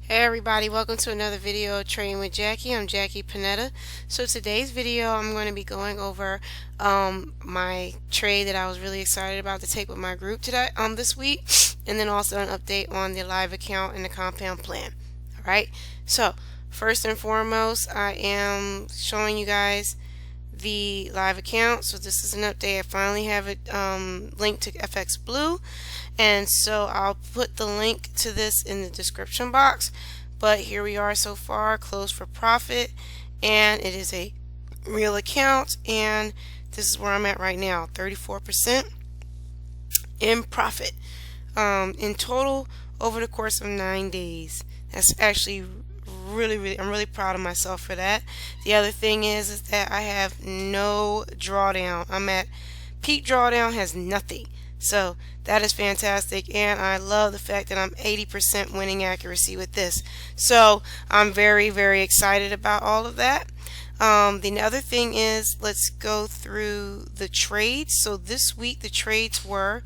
Hey everybody, welcome to another video of Trading with Jackie. I'm Jackie Panetta. So today's video I'm going to be going over my trade that I was really excited about to take with my group today this week, and then also an update on the live account and the compound plan. Alright, so first and foremost I am showing you guys the live account. So this is an update. I finally have it linked to FX Blue, and so I'll put the link to this in the description box. But here we are so far, closed for profit, and it is a real account, and this is where I'm at right now, 34% in profit in total over the course of 9 days. That's actually I'm really proud of myself for that. The other thing is that I have no drawdown. I'm at peak drawdown, has nothing. So that is fantastic, and I love the fact that I'm 80% winning accuracy with this. So I'm very, very excited about all of that. The other thing is, let's go through the trades. So this week the trades were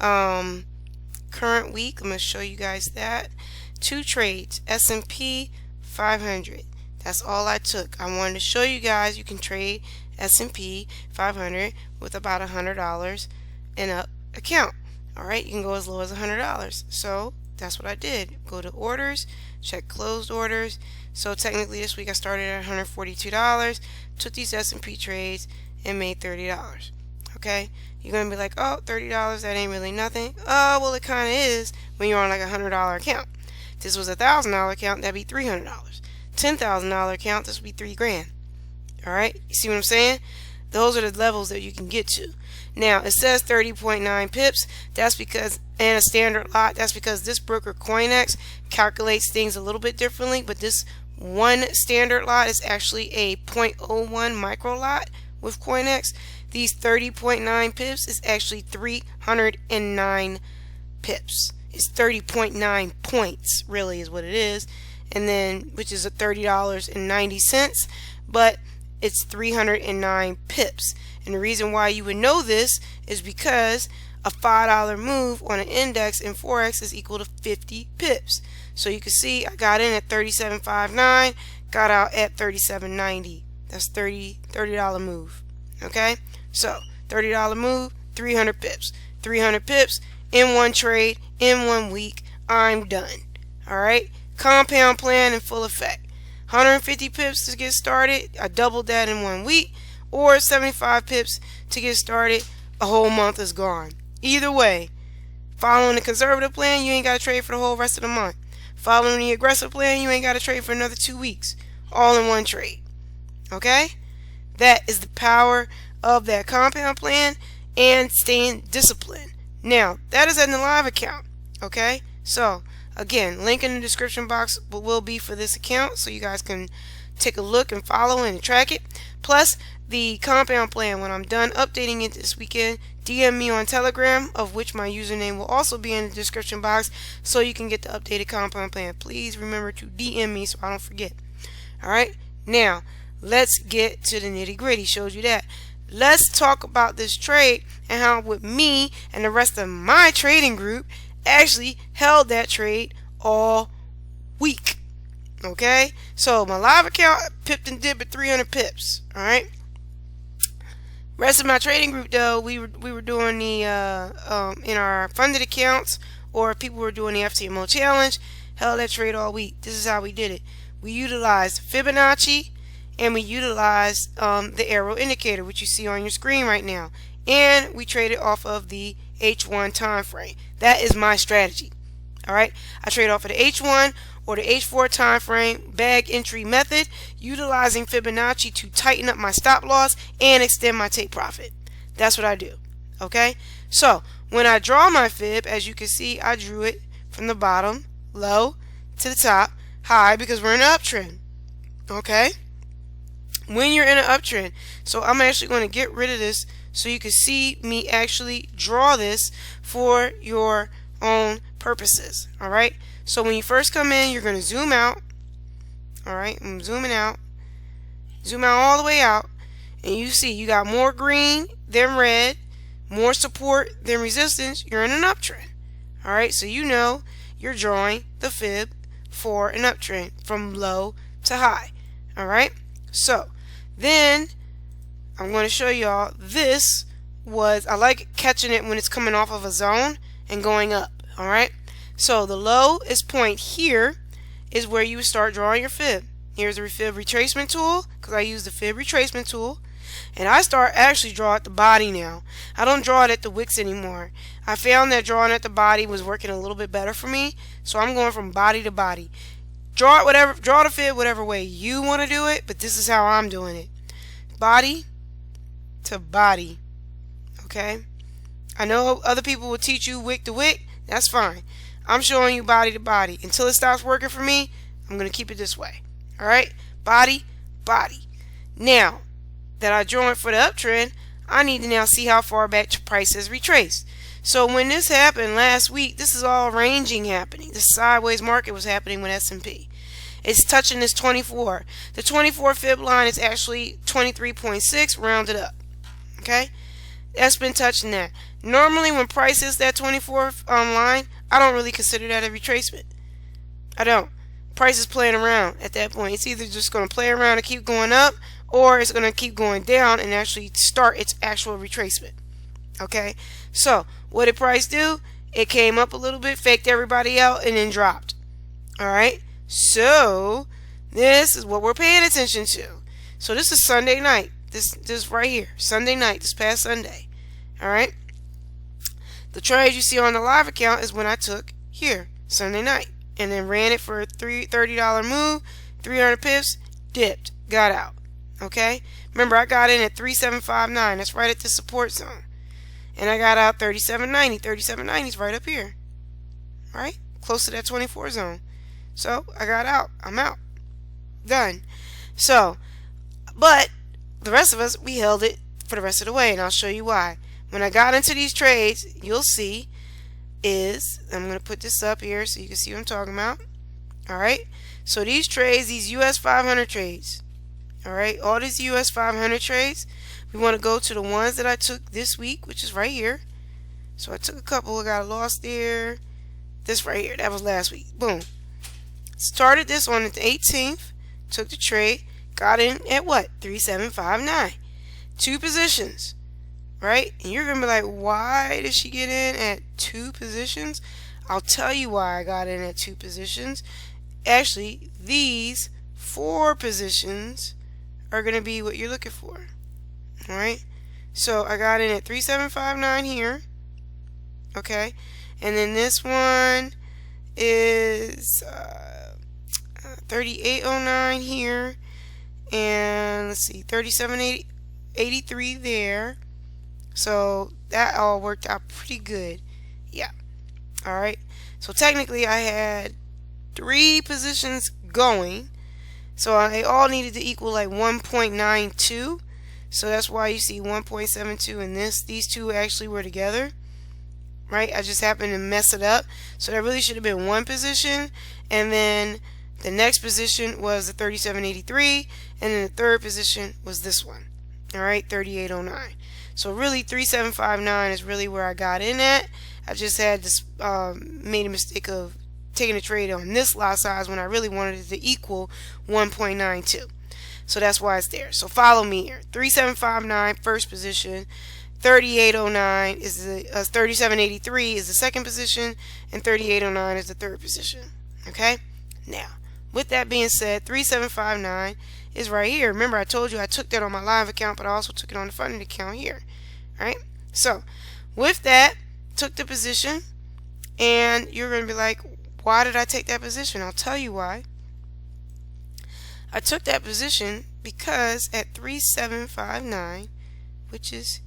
current week. I'm going to show you guys that. 2 trades, S&P 500. That's all I took. I wanted to show you guys you can trade S&P 500 with about $100 in a account. Alright, you can go as low as $100. So that's what I did. Go to orders, check closed orders. So technically this week I started at $142, took these S&P trades and made $30. Okay, you're gonna be like, oh, $30, that ain't really nothing. Oh, well, it kind of is when you're on like a $100 account. If this was a $1,000 account, that'd be $300. $10,000 account, this would be $3 grand. Alright, you see what I'm saying? Those are the levels that you can get to. Now, it says 30.9 pips. That's because, and a standard lot, that's because this broker Coinex calculates things a little bit differently, but this one standard lot is actually a 0.01 micro lot with Coinex. These 30.9 pips is actually 309 pips. It's 30.9 points, really, is what it is, and then which is a $30.90, but it's 309 pips. And the reason why you would know this is because a $5 move on an index in Forex is equal to 50 pips. So you can see I got in at 37.59, got out at 37.90. That's $30 move. Okay, so $30 move, 300 pips. 300 pips in one trade in 1 week. I'm done. Alright, compound plan in full effect. 150 pips to get started, I doubled that in 1 week, or 75 pips to get started, a whole month is gone. Either way, following the conservative plan, you ain't got to trade for the whole rest of the month. Following the aggressive plan, you ain't got to trade for another 2 weeks, all in one trade. Okay? That is the power of that compound plan and staying disciplined. Now, that is in the live account. Okay? So, again, link in the description box will be for this account, so you guys can take a look and follow and track it. Plus, the compound plan, when I'm done updating it this weekend, DM me on Telegram, of which my username will also be in the description box, so you can get the updated compound plan. Please remember to DM me so I don't forget. Alright, now let's get to the nitty gritty. Showed you that. Let's talk about this trade and how with me and the rest of my trading group actually held that trade all week. Okay, so my live account pipped and dipped at 300 pips. Alright, rest of my trading group though, we were doing the in our funded accounts, or people were doing the FTMO challenge, held that trade all week. This is how we did it. We utilized Fibonacci, and we utilized the AIRO indicator, which you see on your screen right now, and we traded off of the H1 time frame. That is my strategy. Alright, I trade off of the H1 or the H4 time frame B.A.G entry method, utilizing Fibonacci to tighten up my stop loss and extend my take profit. That's what I do. Okay, so when I draw my fib, as you can see, I drew it from the bottom low to the top high, because we're in an uptrend. Okay, when you're in an uptrend, so I'm actually going to get rid of this so you can see me actually draw this for your own purposes. Alright, so when you first come in, you're going to zoom out. Alright, I'm zooming out. Zoom out all the way out, and you see you got more green than red, more support than resistance. You're in an uptrend. Alright, so you know you're drawing the fib for an uptrend from low to high. Alright, so then I'm going to show y'all this was, I like catching it when it's coming off of a zone and going up. Alright, so the lowest point here is where you would start drawing your fib. Here's the fib retracement tool, because I use the fib retracement tool, and I actually draw at the body now. I don't draw it at the wicks anymore. I found that drawing at the body was working a little bit better for me, so I'm going from body to body. Draw the fib whatever way you want to do it, but this is how I'm doing it. Body to body. Okay? I know other people will teach you wick to wick. That's fine. I'm showing you body to body. Until it stops working for me, I'm going to keep it this way. Alright? Body, body. Now that I drew it for the uptrend, I need to now see how far back price has retraced. So when this happened last week, this is all ranging happening. The sideways market was happening with S&P. It's touching this 24. The 24 fib line is actually 23.6 rounded up. Okay? That's been touching that. Normally when price hits that 24 line, I don't really consider that a retracement. I don't. Price is playing around at that point. It's either just going to play around and keep going up, or it's going to keep going down and actually start its actual retracement. Okay? So, what did price do? It came up a little bit, faked everybody out, and then dropped. Alright? So, this is what we're paying attention to. So, this is Sunday night. This right here. Sunday night. This past Sunday. Alright? The trade you see on the live account is when I took here, Sunday night. And then ran it for a $30 move, 300 pips, dipped, got out. Okay? Remember, I got in at 3759. That's right at the support zone. And I got out 3790. 3790 is right up here. Right? Close to that 24 zone. So, I got out. I'm out. Done. So, but the rest of us, we held it for the rest of the way. And I'll show you why. When I got into these trades, you'll see I'm going to put this up here so you can see what I'm talking about. Alright, so these trades, these US 500 trades, alright, all these US 500 trades, we want to go to the ones that I took this week, which is right here. So I took a couple, I got lost there. This right here, that was last week. Boom. Started this on the 18th, took the trade, got in at what? 3759. 2 positions. Right? And you're going to be like, why did she get in at 2 positions? I'll tell you why I got in at 2 positions. Actually, these 4 positions are going to be what you're looking for. Alright? So, I got in at 3759 here. Okay? And then this one is 3809 here. And let's see, 3783 there. So that all worked out pretty good. Yeah. Alright. So technically I had 3 positions going. So they all needed to equal like 1.92. So that's why you see 1.72 and these two actually were together. Right? I just happened to mess it up. So that really should have been 1 position. And then the next position was the 3783. And then the third position was this one. Alright? 3809. So really 3759 is really where I got in at. I just had this made a mistake of taking a trade on this lot size when I really wanted it to equal 1.92. So that's why it's there. So follow me here. 3759 first position, 3809 is the 3783 is the second position, and 3809 is the third position. Okay? Now, with that being said, 3759 is right here. Remember, I told you I took that on my live account, but I also took it on the funded account here. Alright? So, with that, took the position, and you're going to be like, why did I take that position? I'll tell you why. I took that position because at 3759, which is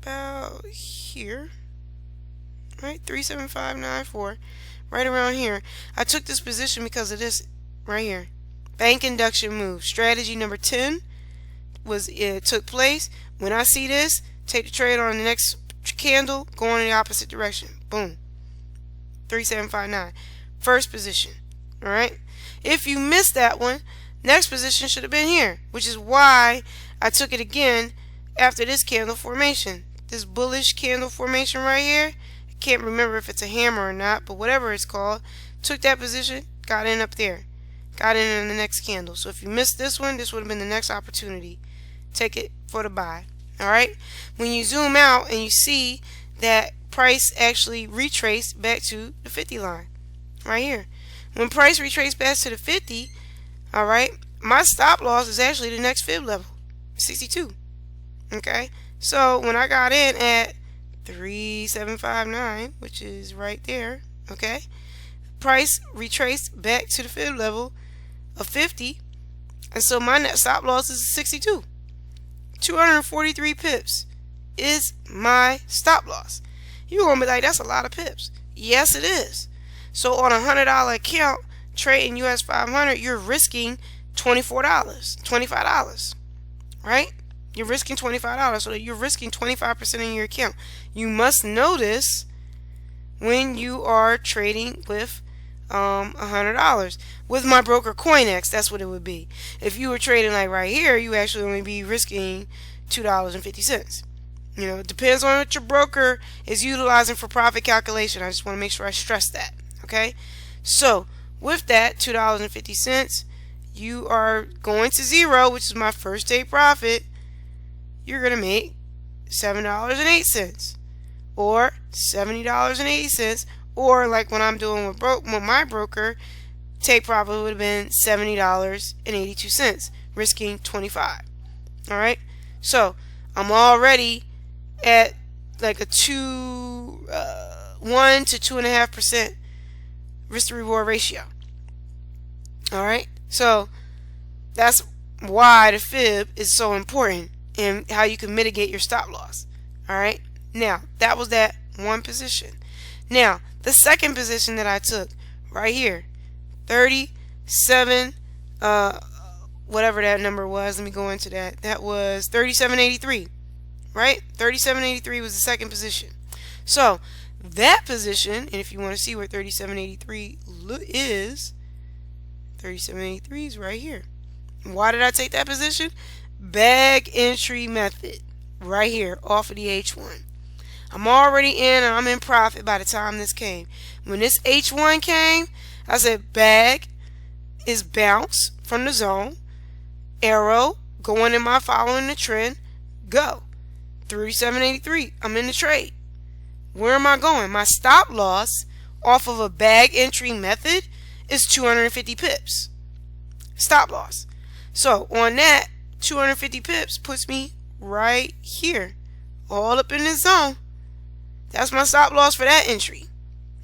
about here, right? 37594, right around here. I took this position because of this right here. Bank induction move. Strategy number 10 took place. When I see this, take the trade on the next candle, go in the opposite direction. Boom. 3759. First position. Alright? If you missed that one, next position should have been here, which is why I took it again after this candle formation. This bullish candle formation right here. I can't remember if it's a hammer or not, but whatever it's called. Took that position, got in up there. Got in the next candle. So if you missed this one, this would have been the next opportunity. Take it for the buy. Alright? When you zoom out and you see that price actually retraced back to the 50 line. Right here. When price retraced back to the 50, alright, my stop loss is actually the next fib level. 62. Okay? So when I got in at 3759, which is right there, okay, price retraced back to the fib level of 50, and so my net stop loss is 62. 243 pips is my stop loss. You're gonna be like, that's a lot of pips. Yes, it is. So on a $100 account trading US 500, you're risking $24, $25, right? You're risking $25, so you're risking 25% in your account. You must know this when you are trading with $100. With my broker CoinX, that's what it would be. If you were trading like right here, you actually only be risking $2.50. You know, it depends on what your broker is utilizing for profit calculation. I just want to make sure I stress that. Okay, so with that $2.50, you are going to zero, which is my first day profit. You're gonna make $7.08 or $70.80, or like when I'm doing with my broker, take profit would have been $70.82, risking 25. All right, so I'm already at like a 1 to 2.5% risk to reward ratio. All right, so that's why the fib is so important and how you can mitigate your stop loss. All right, now that was that one position. Now the second position that I took right here, 37 whatever that number was, let me go into that. That was 37.83, right? 37.83 was the second position. So that position, and if you want to see where 37.83 is, 37.83 is right here. Why did I take that position? B.A.G entry method right here off of the H1. I'm already in and I'm in profit by the time this came. When this H1 came, I said B.A.G is bounce from the zone, arrow going in my following the trend, go. 37.83, I'm in the trade. Where am I going? My stop loss off of a B.A.G entry method is 250 pips. Stop loss. So on that, 250 pips puts me right here, all up in this zone. That's my stop loss for that entry,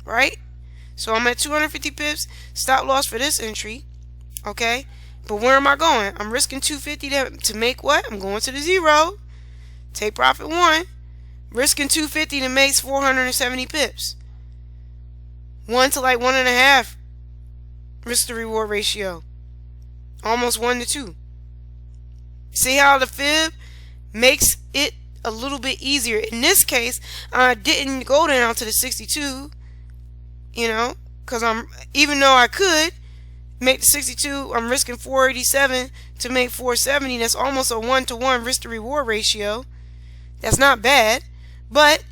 right? So I'm at 250 pips, stop loss for this entry, okay? But where am I going? I'm risking 250 to make what? I'm going to the zero. Take profit 1. Risking 250 to make 470 pips. 1 to like 1.5 risk to reward ratio. Almost 1 to 2. See how the fib makes it a little bit easier. In this case, I didn't go down to the 62, you know, because even though I could make the 62, I'm risking 487 to make 470. That's almost a 1-to-1 risk to reward ratio. That's not bad, but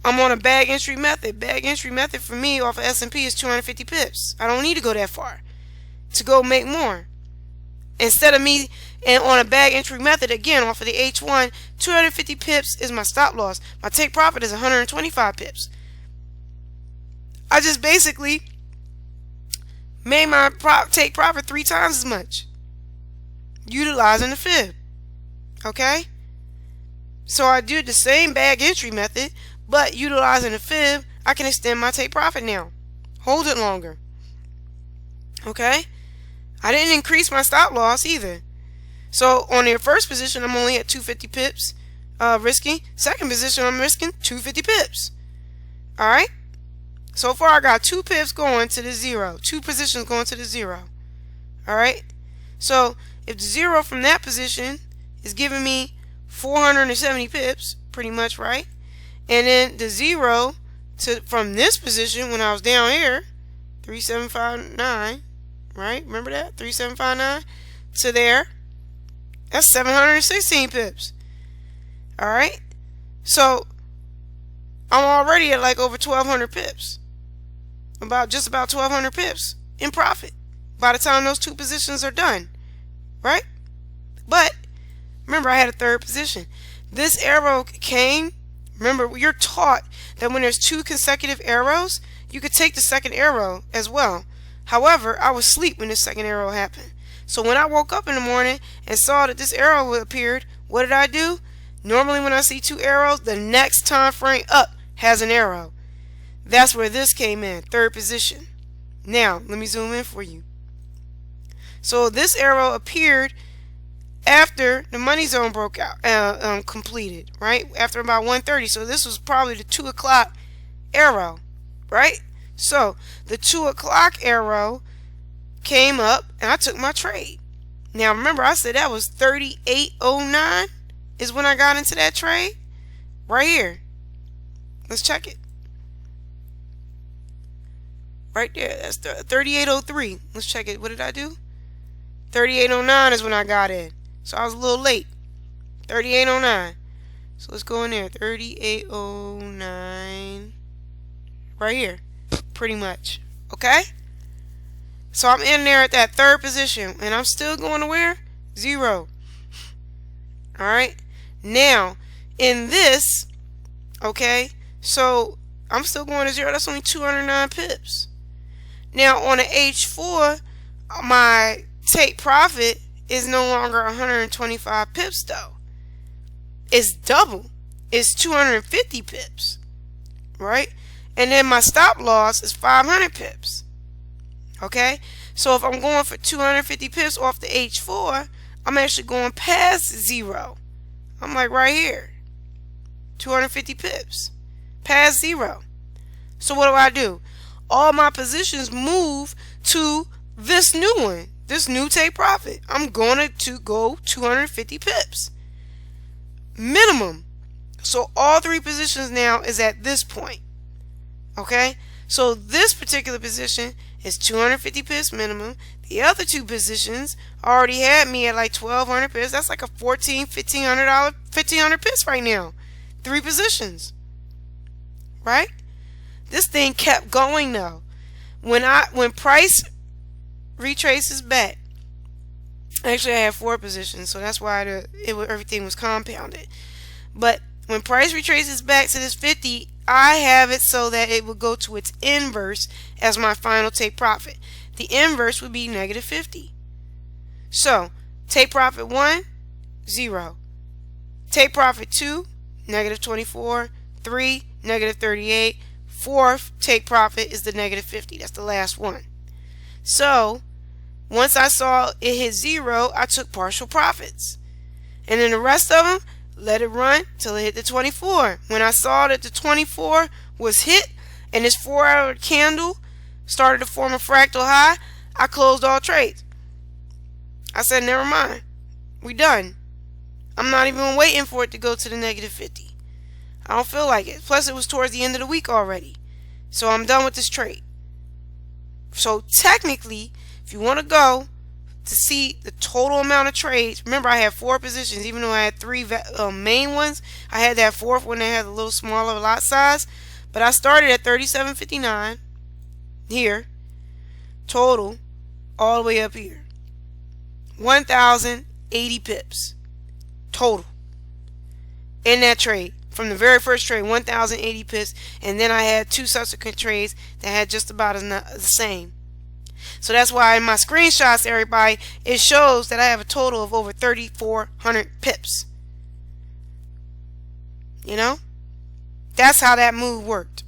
I'm on a B.A.G entry method. B.A.G entry method for me off of S&P is 250 pips. I don't need to go that far to go make more. Instead of me, and on a B.A.G entry method, again, off of the H1, 250 pips is my stop loss. My take profit is 125 pips. I just basically made my take profit 3 times as much, utilizing the fib. Okay? So I do the same B.A.G entry method, but utilizing the fib, I can extend my take profit now. Hold it longer. Okay? I didn't increase my stop loss either. So on the first position, I'm only at 250 pips risking. Second position, I'm risking 250 pips. Alright? So far, I got 2 pips going to the zero. 2 positions going to the zero. Alright? So if the zero from that position is giving me 470 pips, pretty much, right? And then the zero from this position when I was down here, 3759, right? Remember that? 3759 to there. That's 716 pips. Alright? So I'm already at like over 1,200 pips. Just about 1,200 pips in profit by the time those 2 positions are done, right? But remember, I had a 3rd position. This arrow came. Remember, you're taught that when there's 2 consecutive arrows, you could take the 2nd arrow as well. However, I was asleep when the 2nd arrow happened. So when I woke up in the morning and saw that this arrow appeared, what did I do? Normally when I see 2 arrows, the next time frame up has an arrow. That's where this came in, 3rd position. Now, let me zoom in for you. So this arrow appeared after the money zone broke out, completed, right? After about 1:30. So this was probably the 2 o'clock arrow, right? So the 2 o'clock arrow came up and I took my trade. Now remember, I said that was 38.09 is when I got into that trade. Right here. Let's check it. Right there. That's 38.03. Let's check it. What did I do? 38.09 is when I got in. So I was a little late. 38.09. So let's go in there. 38.09. Right here. Pretty much. Okay? So I'm in there at that 3rd position. And I'm still going to where? 0. Alright? Now, in this, okay, so I'm still going to 0. That's only 209 pips. Now, on the H4, my take profit is no longer 125 pips though. It's double. It's 250 pips. Right? And then my stop loss is 500 pips. Okay? So if I'm going for 250 pips off the H4, I'm actually going past 0. I'm like right here. 250 pips. Past 0. So what do? All my positions move to this new one. This new take profit. I'm going to go 250 pips. Minimum. So all 3 positions now is at this point. Okay? So this particular position is 250 pips minimum. The other 2 positions already had me at like 1,200 pips. That's like a $1,500 pips right now. 3 positions. Right? This thing kept going though. When price retraces back, actually I have 4 positions, so that's why everything was compounded. But when price retraces back to this 50, I have it so that it will go to its inverse as my final take profit. The inverse would be negative 50. So take profit 1, 0. Take profit 2, negative 24. 3, negative 38. 4th take profit is the negative 50. That's the last one. So once I saw it hit 0, I took partial profits. And then the rest of them, let it run till it hit the 24. When I saw that the 24 was hit and this 4-hour candle started to form a fractal high, I closed all trades. I said, never mind. We done. I'm not even waiting for it to go to the negative 50. I don't feel like it. Plus, it was towards the end of the week already. So I'm done with this trade. So technically, if you want to go to see the total amount of trades, remember I had 4 positions, even though I had 3 main ones. I had that 4th one that had a little smaller lot size. But I started at 37.59 here, total, all the way up here. 1,080 pips total in that trade. From the very first trade, 1,080 pips, and then I had 2 subsequent trades that had just about the same. So that's why in my screenshots, everybody, it shows that I have a total of over 3,400 pips. You know? That's how that move worked.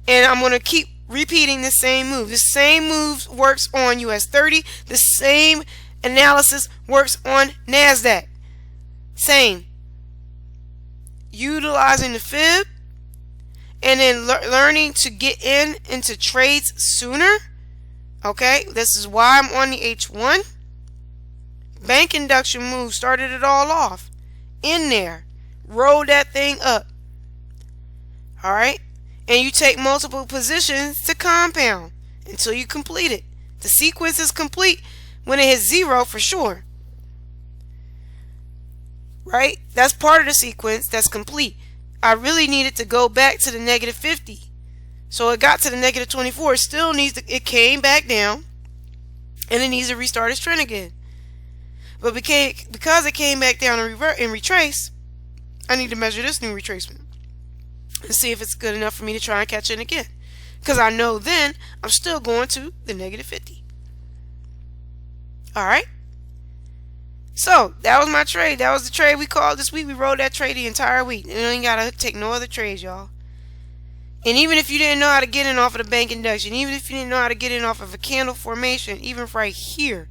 And I'm going to keep repeating the same move. The same move works on US 30. The same analysis works on NASDAQ. Same. Utilizing the fib and then learning to get into trades sooner. Okay, this is why I'm on the H1. Bank induction move started it all off. In there. Roll that thing up. Alright? And you take multiple positions to compound until you complete it. The sequence is complete when it hits 0 for sure. Right? That's part of the sequence that's complete. I really needed to go back to the negative 50. So it got to the negative 24. It still needs to, it came back down, and it needs to restart its trend again. But because it came back down and retrace, I need to measure this new retracement and see if it's good enough for me to try and catch it again. Because I know then I'm still going to the negative 50. Alright. So that was my trade. That was the trade we called this week. We rode that trade the entire week. And you ain't got to take no other trades, y'all. And even if you didn't know how to get in off of the bank induction, even if you didn't know how to get in off of a candle formation, even right here,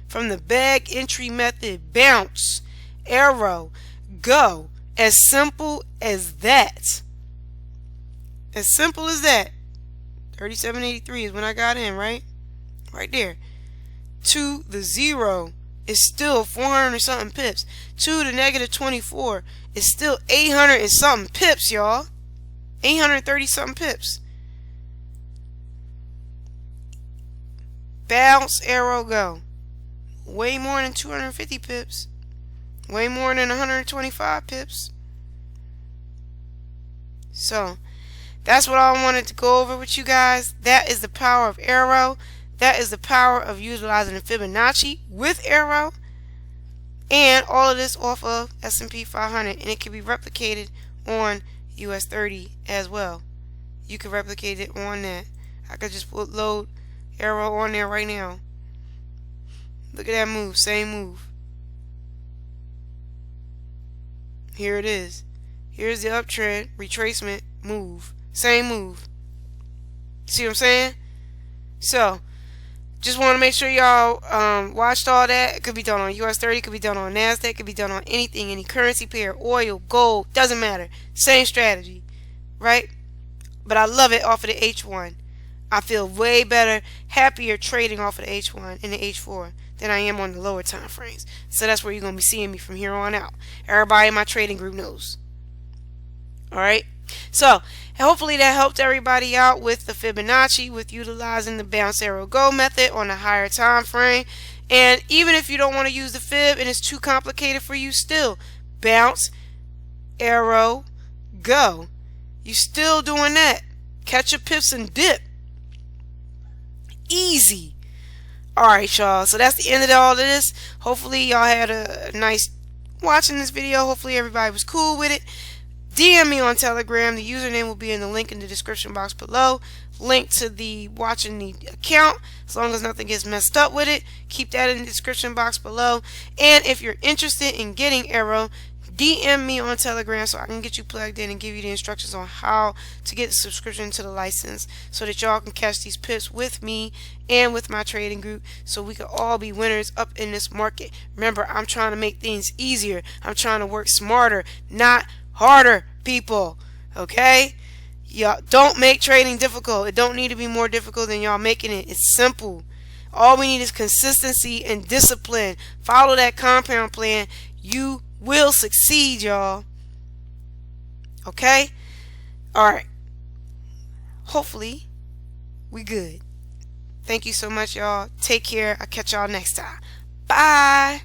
from the B.A.G entry method, bounce, arrow, go. As simple as that. As simple as that. 37.83 is when I got in, right? Right there. To the 0 is still 400 and something pips. To the negative 24 is still 800 and something pips, y'all. 830 something pips. Bounce, arrow, go. Way more than 250 pips. Way more than 125 pips. So that's what I wanted to go over with you guys. That is the power of AIRO. That is the power of utilizing the Fibonacci with AIRO. And all of this off of S&P 500. And it can be replicated on US 30 as well. You can replicate it on that. I could just load AIRO on there right now. Look at that move. Same move. Here it is. Here's the uptrend, retracement, move. Same move. See what I'm saying? So, just want to make sure y'all watched all that. It could be done on US 30, it could be done on NASDAQ, it could be done on anything, any currency pair, oil, gold, doesn't matter. Same strategy, right? But I love it off of the H1. I feel way better, happier trading off of the H1 and the H4 than I am on the lower time frames. So that's where you're going to be seeing me from here on out. Everybody in my trading group knows. Alright? So, hopefully that helped everybody out with the Fibonacci, with utilizing the bounce, arrow, go method on a higher time frame. And even if you don't want to use the fib and it's too complicated for you, still bounce, arrow, go. You still doing that. Catch your pips and dip. Easy. Alright, y'all. So that's the end of all of this. Hopefully y'all had a nice watching this video. Hopefully everybody was cool with it. DM me on Telegram. The username will be in the link in the description box below. Link to the watching the account. As long as nothing gets messed up with it, keep that in the description box below. And if you're interested in getting AIRO, DM me on Telegram so I can get you plugged in and give you the instructions on how to get a subscription to the license so that y'all can catch these pips with me and with my trading group so we can all be winners up in this market. Remember, I'm trying to make things easier. I'm trying to work smarter, not harder, people. Okay? Y'all don't make trading difficult. It don't need to be more difficult than y'all making it. It's simple. All we need is consistency and discipline. Follow that compound plan. You will succeed, y'all. Okay? Alright. Hopefully, we good. Thank you so much, y'all. Take care. I'll catch y'all next time. Bye.